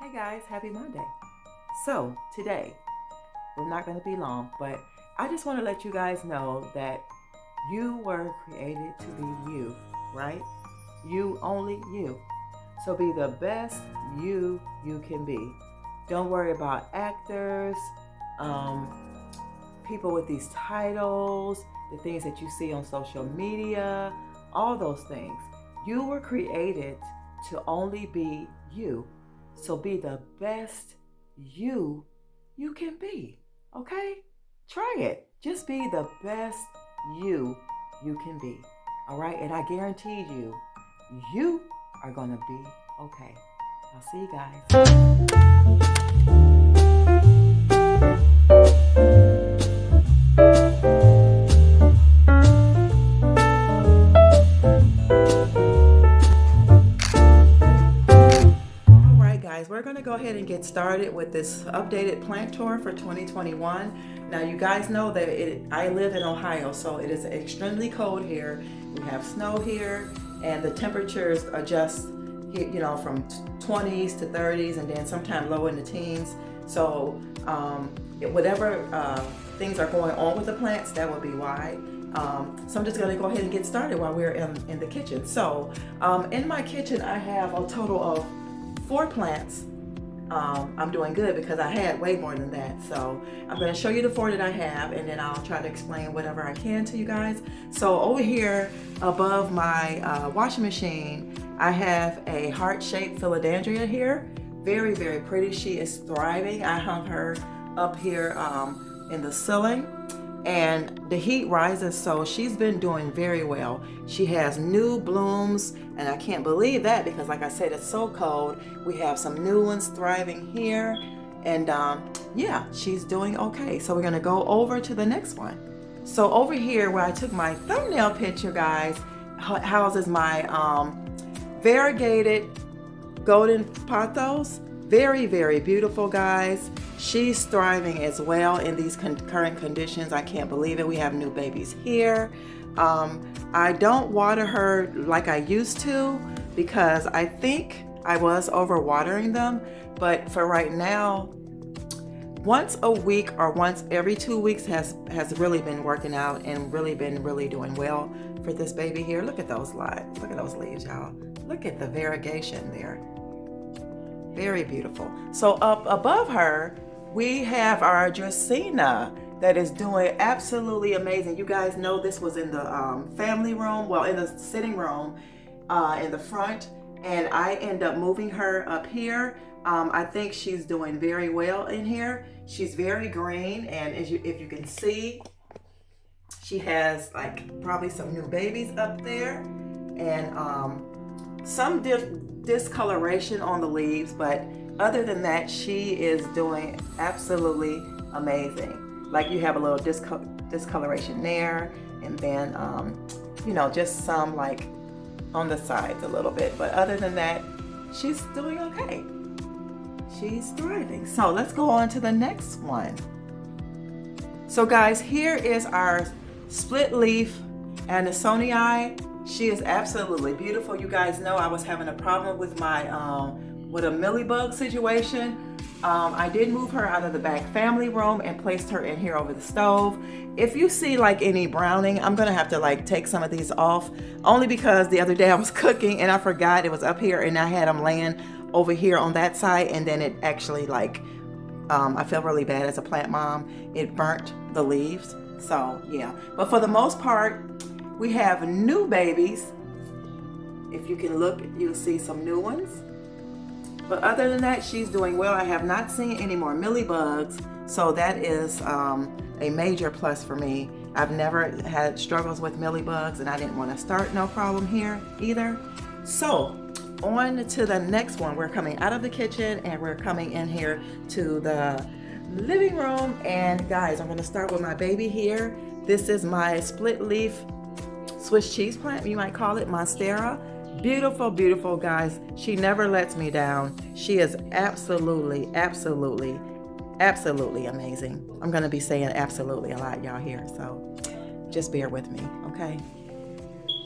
Hi guys, happy Monday. So today, we're not going to be long, but I just want to let you guys know that you were created to be you, right? You, only you. So be the best you can be. Don't worry about actors, um, people with these titles, the things that you see on social media, all those things. You were created to only be you. So be the best you can be. Okay? Try it. Just be the best you can be. All right? And I guarantee you are going to be okay. I'll see you guys. We're going to go ahead and get started with this updated plant tour for 2021. Now you guys know that I live in Ohio, so it is extremely cold here. We have snow here, and the temperatures adjust, from 20s to 30s, and then sometimes low in the teens. So whatever things are going on with the plants, that would be why. So I'm just going to go ahead and get started while we're in the kitchen. So in my kitchen, I have a total of 4 plants. I'm doing good because I had way more than that. So I'm going to show you the 4 that I have, and then I'll try to explain whatever I can to you guys. So over here above my washing machine, I have a heart-shaped philodendron here. Very, very pretty. She is thriving. I hung her up here in the ceiling, and the heat rises, so she's been doing very well. She has new blooms, and I can't believe that because, like I said, it's so cold. We have some new ones thriving here, and yeah, she's doing okay. So we're gonna go over to the next one. So over here where I took my thumbnail picture, guys, houses my variegated golden pothos. Very, very beautiful, guys. She's thriving as well in these current conditions. I can't believe it. We have new babies here. I don't water her like I used to because I think I was overwatering them. But for right now, once a week or once every 2 weeks has really been working out and really been doing well for this baby here. Look at those leaves. Look at those leaves, y'all. Look at the variegation there. Very beautiful. So up above her, we have our Dracaena that is doing absolutely amazing. You guys know this was in the family room, well, in the sitting room in the front, and I end up moving her up here. I think she's doing very well in here. She's very green, and if you can see, she has like probably some new babies up there, and some discoloration on the leaves, but other than that, she is doing absolutely amazing. Like you have a little discoloration there, and then just some like on the sides a little bit, but other than that, she's doing okay. She's thriving. So let's go on to the next one. So guys, here is our split leaf Andersonii. She is absolutely beautiful. You guys know I was having a problem with my with a millibug situation. I did move her out of the back family room and placed her in here over the stove. If you see like any browning, I'm gonna have to like take some of these off, only because the other day I was cooking and I forgot it was up here, and I had them laying over here on that side, and then it actually like I feel really bad as a plant mom. It burnt the leaves. So yeah, but for the most part, we have new babies. If you can look, you'll see some new ones. But other than that, she's doing well. I have not seen any more millibugs, so that is a major plus for me. I've never had struggles with millibugs, and I didn't want to start no problem here either. So on to the next one. We're coming out of the kitchen and we're coming in here to the living room. And guys, I'm going to start with my baby here. This is my split leaf Swiss cheese plant, you might call it, Monstera. Beautiful, beautiful, guys. She never lets me down. She is absolutely amazing. I'm gonna be saying absolutely a lot, y'all, here, so just bear with me, okay?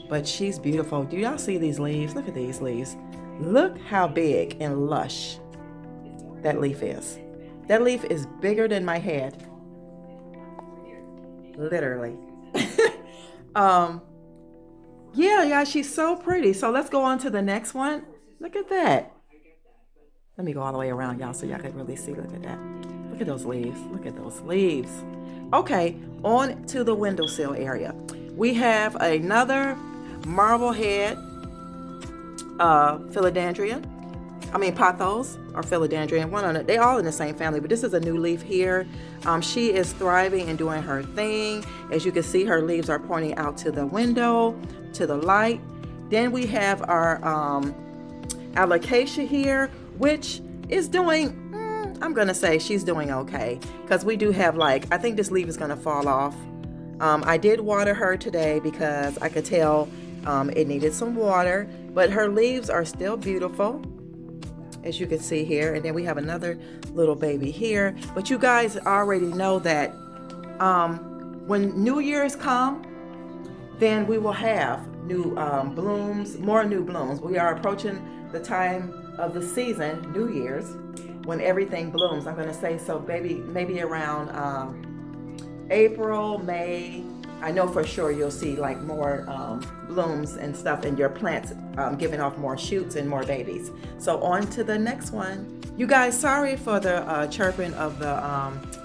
But she's beautiful. Do y'all see these leaves? Look at these leaves. Look how big and lush that leaf is. That leaf is bigger than my head. Literally. Yeah, she's so pretty. So let's go on to the next one. Look at that. Let me go all the way around, y'all, so y'all can really see. Look at that. Look at those leaves. Look at those leaves. Okay, on to the windowsill area. We have another marblehead philodendron. I mean pothos or philodendron. One on it. They all in the same family, but this is a new leaf here. She is thriving and doing her thing. As you can see, her leaves are pointing out to the window, to the light. Then we have our alocasia here, which is doing, I'm gonna say she's doing okay, because we do have I think this leaf is gonna fall off. I did water her today because I could tell it needed some water, but her leaves are still beautiful, as you can see here. And then we have another little baby here. But you guys already know that when New Year's come, then we will have new blooms, more new blooms. We are approaching the time of the season, New Year's, when everything blooms. I'm gonna say so, maybe around April, May. I know for sure you'll see more blooms and stuff, and your plants giving off more shoots and more babies. So on to the next one. You guys, sorry for the chirping of the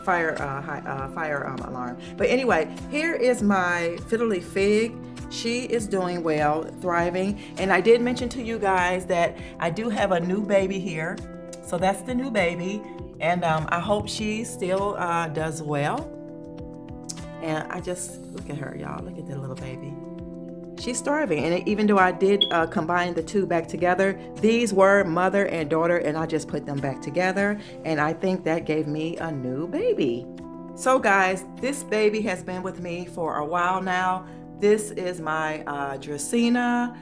fire alarm. But anyway, here is my fiddly fig. She is doing well, thriving. And I did mention to you guys that I do have a new baby here. So that's the new baby. And I hope she still does well. And I just, look at her, y'all. Look at that little baby. She's thriving. And even though I did combine the two back together, these were mother and daughter, and I just put them back together. And I think that gave me a new baby. So guys, this baby has been with me for a while now. This is my Dracaena.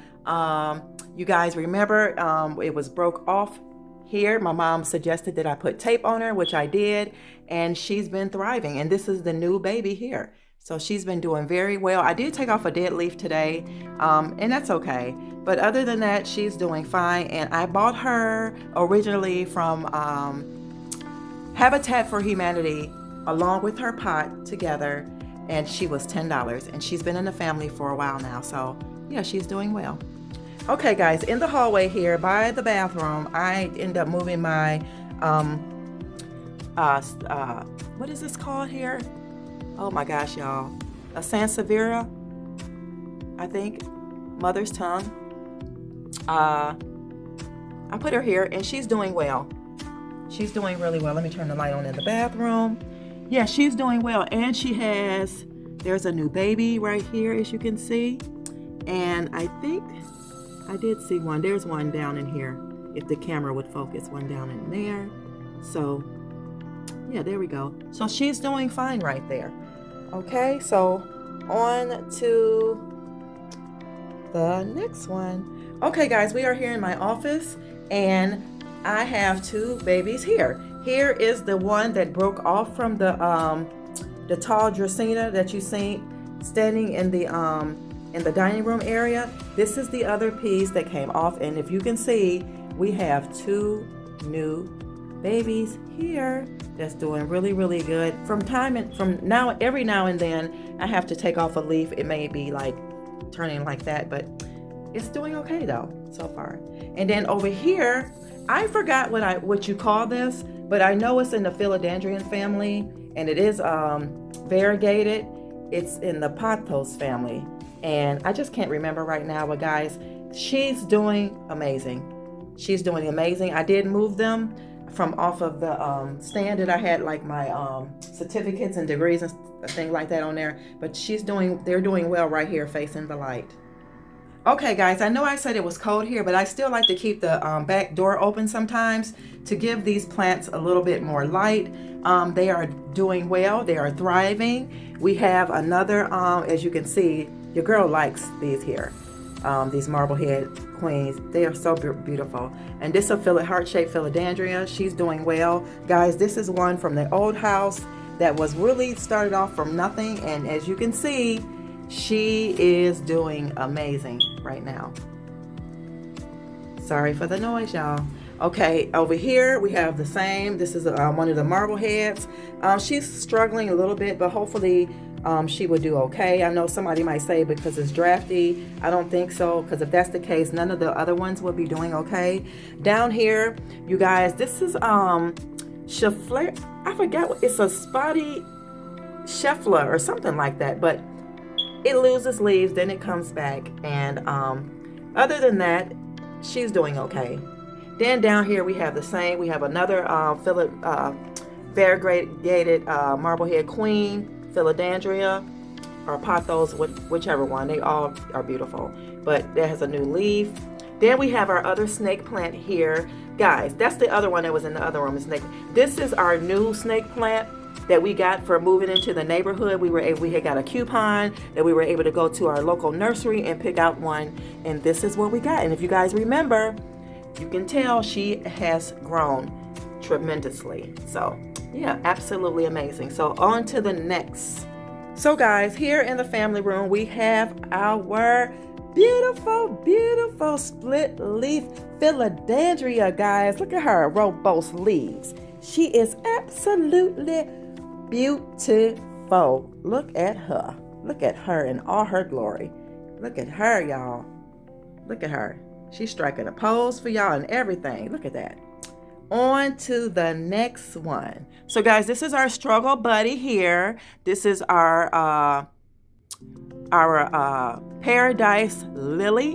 You guys remember it was broke off here. My mom suggested that I put tape on her, which I did, and she's been thriving. And this is the new baby here. So she's been doing very well. I did take off a dead leaf today, and that's okay. But other than that, she's doing fine. And I bought her originally from Habitat for Humanity along with her pot together, and she was $10. And she's been in the family for a while now. So yeah, she's doing well. Okay guys, in the hallway here by the bathroom, I end up moving my, what is this called here? Oh my gosh, y'all. A Sansevieria, I think, mother's tongue. I put her here and she's doing well. She's doing really well. Let me turn the light on in the bathroom. Yeah, she's doing well. And there's a new baby right here, as you can see. And I think I did see one. There's one down in here. If the camera would focus, one down in there. So, yeah, there we go. So she's doing fine right there. Okay, so on to the next one. Okay, guys, we are here in my office, and I have two babies here. Here is the one that broke off from the tall Dracaena that you see standing in the dining room area. This is the other piece that came off, and if you can see, we have two new babies here that's doing really, really good. Every now and then I have to take off a leaf. It may be turning like that, but it's doing okay though so far. And then over here, I forgot what you call this, but I know it's in the philodendron family, and it is variegated. It's in the pothos family. And I just can't remember right now, but guys, she's doing amazing. She's doing amazing. I did move them from off of the stand that I had my certificates and degrees and things like that on there. But they're doing well right here facing the light. Okay guys, I know I said it was cold here, but I still like to keep the back door open sometimes to give these plants a little bit more light. They are doing well. They are thriving. We have another, as you can see, your girl likes these here, these marblehead queens. They are so beautiful. And this is a heart-shaped philodendron. She's doing well. Guys, this is one from the old house that was really started off from nothing. And as you can see, she is doing amazing right now. Sorry for the noise, y'all. Okay, over here we have the same. This is one of the marble heads. She's struggling a little bit, but hopefully she will do okay. I know somebody might say because it's drafty. I don't think so, because if that's the case, none of the other ones will be doing okay. Down here, you guys, this is Scheffler. I forgot what it's a spotty Scheffler or something like that, but it loses leaves, then it comes back, and other than that, she's doing okay. Then down here we have the same. We have another variegated marblehead queen, Philadelphia, or pothos, whichever one. They all are beautiful, but that has a new leaf. Then we have our other snake plant here. Guys, that's the other one that was in the other room. This is our new snake plant that we got for moving into the neighborhood. We had got a coupon that we were able to go to our local nursery and pick out one, and this is what we got. And if you guys remember, you can tell she has grown tremendously. So yeah, absolutely amazing. So on to the next. So guys, here in the family room we have our beautiful split leaf Philadelphia, guys. Look at her robust leaves. She is absolutely beautiful. Look at her. Look at her in all her glory. Look at her, y'all. Look at her. She's striking a pose for y'all and everything. Look at that. On to the next one. So guys, this is our struggle buddy here. This is our paradise lily,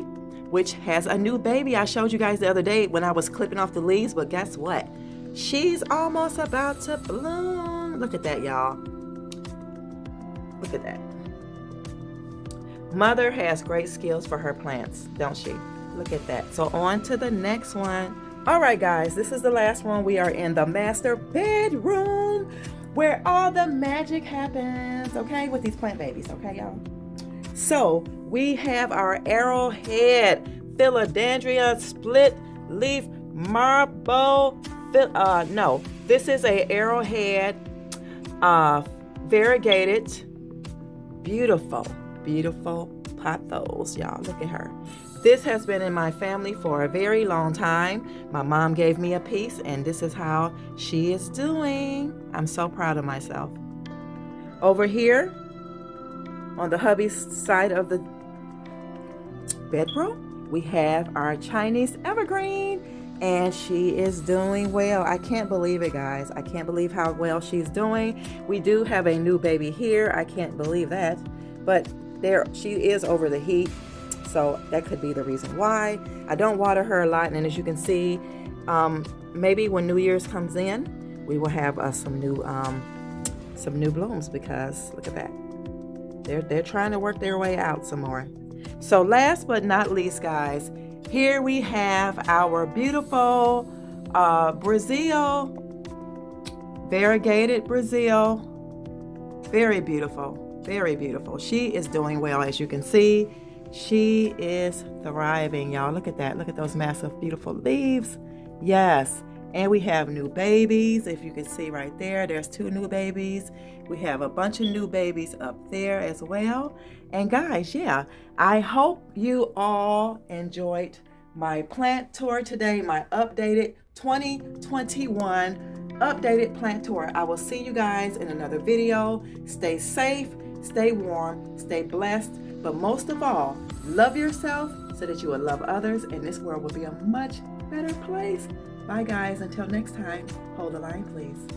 which has a new baby. I showed you guys the other day when I was clipping off the leaves, but guess what? She's almost about to bloom. Look at that, y'all. Look at that. Mother has great skills for her plants, don't she? Look at that. So on to the next one. All right, guys, this is the last one. We are in the master bedroom where all the magic happens, okay, with these plant babies, okay, y'all? So we have our arrowhead Philadelphia split leaf marble. No, this is a arrowhead variegated, beautiful pothos, y'all. Look at her. This has been in my family for a very long time. My mom gave me a piece, and this is how she is doing. I'm so proud of myself. Over here, on the hubby's side of the bedroom, we have our Chinese evergreen, and she is doing well. I can't believe it, guys. I can't believe how well she's doing. We do have a new baby here. I can't believe that, but she is over the heat. So that could be the reason why. I don't water her a lot, and as you can see, maybe when New Year's comes in, we will have some new blooms, because look at that. They're trying to work their way out some more. So last but not least, guys, here we have our beautiful Brazil, variegated Brazil. Very beautiful. She is doing well, as you can see. She is thriving, y'all. Look at that. Look at those massive, beautiful leaves. Yes. And we have new babies. If you can see right there, there's 2 new babies. We have a bunch of new babies up there as well. And guys, yeah, I hope you all enjoyed my plant tour today, my updated 2021 updated plant tour. I will see you guys in another video. Stay safe, stay warm, stay blessed. But most of all, love yourself so that you will love others, and this world will be a much better place. Bye, guys. Until next time, hold the line, please.